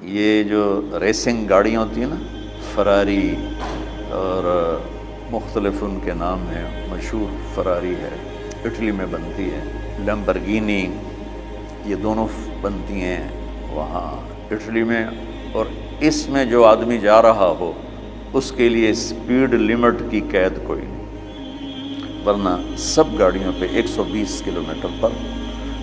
یہ جو ریسنگ گاڑیاں ہوتی ہیں نا، فراری اور مختلف ان کے نام ہیں، مشہور فراری ہے، اٹلی میں بنتی ہے، لیمبرگینی، یہ دونوں بنتی ہیں وہاں اٹلی میں۔ اور اس میں جو آدمی جا رہا ہو اس کے لیے سپیڈ لمٹ کی قید کوئی نہیں، ورنہ سب گاڑیوں پہ 120 کلومیٹر پر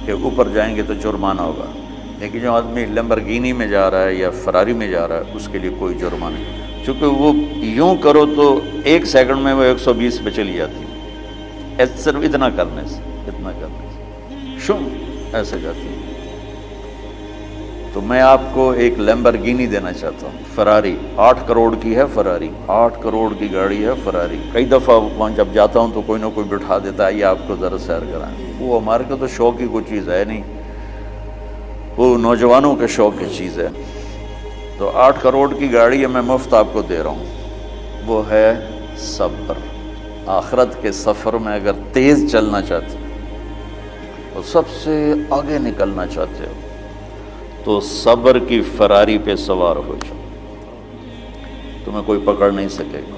کہ اوپر جائیں گے تو جرمانہ ہوگا، لیکن جو آدمی لیمبرگینی میں جا رہا ہے یا فراری میں جا رہا ہے اس کے لیے کوئی جرمانہ نہیں، چونکہ وہ یوں کرو تو 1 سیکنڈ میں وہ 120 پہ چلی جاتی ہے، صرف اتنا کرنے سے شم ایسے جاتی ہے۔ تو میں آپ کو ایک لیمبرگینی دینا چاہتا ہوں، فراری 8 کروڑ کی ہے، فراری 8 کروڑ کی گاڑی ہے فراری۔ کئی دفعہ وہاں جب جاتا ہوں تو کوئی نہ کوئی بٹھا دیتا ہے، یہ آپ کو ذرا سیر کرائیں، وہ ہمارے کو تو شوق کی کوئی چیز ہے نہیں، وہ نوجوانوں کے شوق کی چیز ہے۔ تو 8 کروڑ کی گاڑی ہے، میں مفت آپ کو دے رہا ہوں، وہ ہے صبر۔ آخرت کے سفر میں اگر تیز چلنا چاہتے اور سب سے آگے نکلنا چاہتے ہو تو صبر کی فراری پہ سوار ہو جاؤ، تمہیں کوئی پکڑ نہیں سکے گا،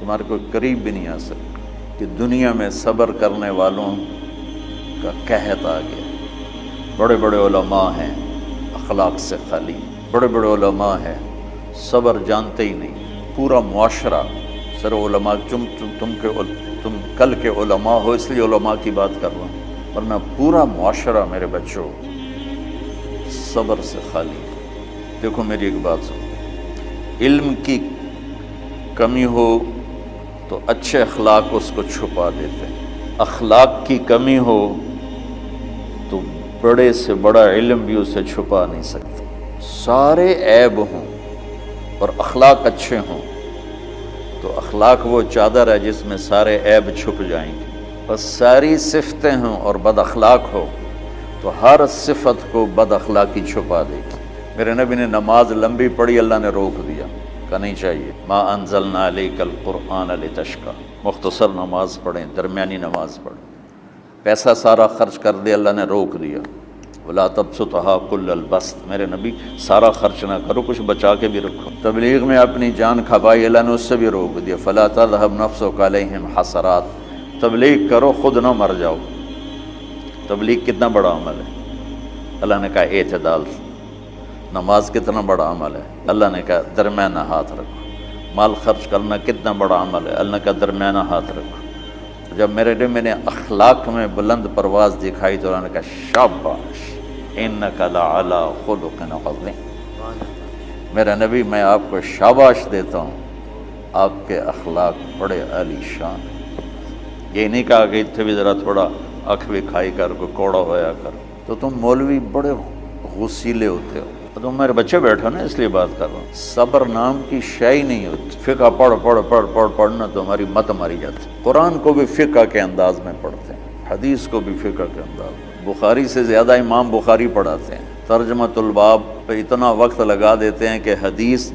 تمہارے کوئی قریب بھی نہیں آ سکے، کہ دنیا میں صبر کرنے والوں کا قحط آ گیا۔ بڑے بڑے علماء ہیں اخلاق سے خالی، بڑے بڑے علماء ہیں صبر جانتے ہی نہیں، پورا معاشرہ سر علماء، تم کل کے علماء ہو اس لیے علماء کی بات کر رہا ہوں، ورنہ پورا معاشرہ میرے بچوں صبر سے خالی۔ دیکھو میری ایک بات سنو، علم کی کمی ہو تو اچھے اخلاق اس کو چھپا دیتے ہیں، اخلاق کی کمی ہو تو بڑے سے بڑا علم بھی اسے چھپا نہیں سکتا۔ سارے عیب ہوں اور اخلاق اچھے ہوں تو اخلاق وہ چادر ہے جس میں سارے عیب چھپ جائیں گے، بس ساری صفتیں ہوں اور بد اخلاق ہو تو ہر صفت کو بد اخلاقی چھپا دے گی۔ میرے نبی نے نماز لمبی پڑھی، اللہ نے روک دیا، کہ نہیں چاہیے، ما انزلنا علیک القرآن لتشقی، مختصر نماز پڑھیں، درمیانی نماز پڑھیں۔ پیسہ سارا خرچ کر دے، اللہ نے روک دیا، ولا تبسطها کل البسط، میرے نبی سارا خرچ نہ کرو، کچھ بچا کے بھی رکھو۔ تبلیغ میں اپنی جان کھپائی، اللہ نے اس سے بھی روک دیا، فلا تذهب نفسك علیہم حسرات، تبلیغ کرو خود نہ مر جاؤ۔ تبلیغ کتنا بڑا عمل ہے، اللہ نے کہا اعتدال، نماز کتنا بڑا عمل ہے، اللہ نے کہا درمیانہ ہاتھ رکھو، مال خرچ کرنا کتنا بڑا عمل ہے، اللہ نے کہا درمیانہ ہاتھ رکھو۔ جب میں نے اخلاق میں بلند پرواز دکھائی تو اللہ نے کہا شاباش انک لعلی خلق عظیم، میرا نبی میں آپ کو شاباش دیتا ہوں، آپ کے اخلاق بڑے عالی شان ہیں۔ یہ نہیں کہا کہ اتنے بھی ذرا تھوڑا اکھ بھی کھائی کر کوئی کوڑا ہویا کر، تو تم مولوی بڑے غسیلے ہوتے ہو، تم میرے بچے بیٹھو نا اس لیے بات کر رہا ہوں۔ صبر نام کی شے ہی نہیں ہوتی، فقہ پڑھنا تو ہماری مت ماری جاتی، قرآن کو بھی فقہ کے انداز میں پڑھتے ہیں، حدیث کو بھی فقہ کے انداز میں، بخاری سے زیادہ امام بخاری پڑھاتے ہیں، ترجمۃ الباب پہ اتنا وقت لگا دیتے ہیں کہ حدیث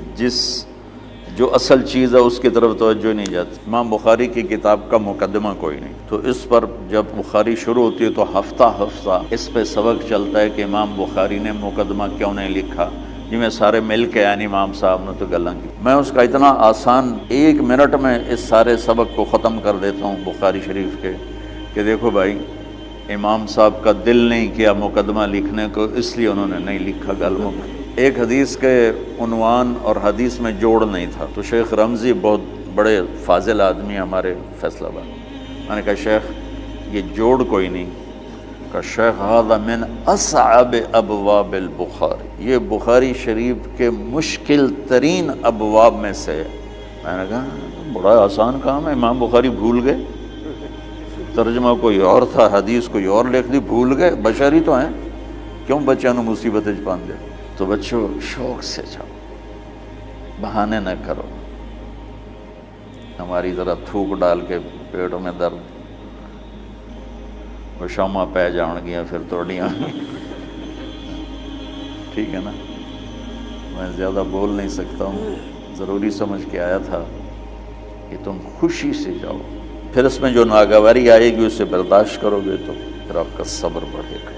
جو اصل چیز ہے اس کی طرف توجہ نہیں جاتی۔ امام بخاری کی کتاب کا مقدمہ کوئی نہیں، تو اس پر جب بخاری شروع ہوتی ہے تو ہفتہ اس پہ سبق چلتا ہے کہ امام بخاری نے مقدمہ کیوں نہیں لکھا، جی میں سارے مل کے یعنی امام صاحب نے تو گلاں کی، میں اس کا اتنا آسان 1 منٹ میں اس سارے سبق کو ختم کر دیتا ہوں بخاری شریف کے، کہ دیکھو بھائی امام صاحب کا دل نہیں کیا مقدمہ لکھنے کو، اس لیے انہوں نے نہیں لکھا گلموں میں۔ ایک حدیث کے عنوان اور حدیث میں جوڑ نہیں تھا، تو شیخ رمزی بہت بڑے فاضل آدمی ہمارے فیصل آباد، میں نے کہا شیخ یہ جوڑ کوئی نہیں، کہ شیخ ھذا من اصعب ابواب البخاری، یہ بخاری شریف کے مشکل ترین ابواب میں سے۔ میں نے کہا بڑا آسان کام ہے، امام بخاری بھول گئے، ترجمہ کوئی اور تھا، حدیث کوئی اور لکھ دی، بھول گئے، بشر ہی تو ہیں، کیوں بچوں نے مصیبتیں پان دے۔ تو بچوں شوق سے جاؤ، بہانے نہ کرو، ہماری ذرا تھوک ڈال کے پیٹ میں درد، وہ شامہ پہ جان گیا پھر توڑیاں، ٹھیک ہے نا، میں زیادہ بول نہیں سکتا ہوں، ضروری سمجھ کے آیا تھا کہ تم خوشی سے جاؤ، پھر اس میں جو ناگواری آئے گی اسے برداشت کرو گے تو پھر آپ کا صبر بڑھے گا۔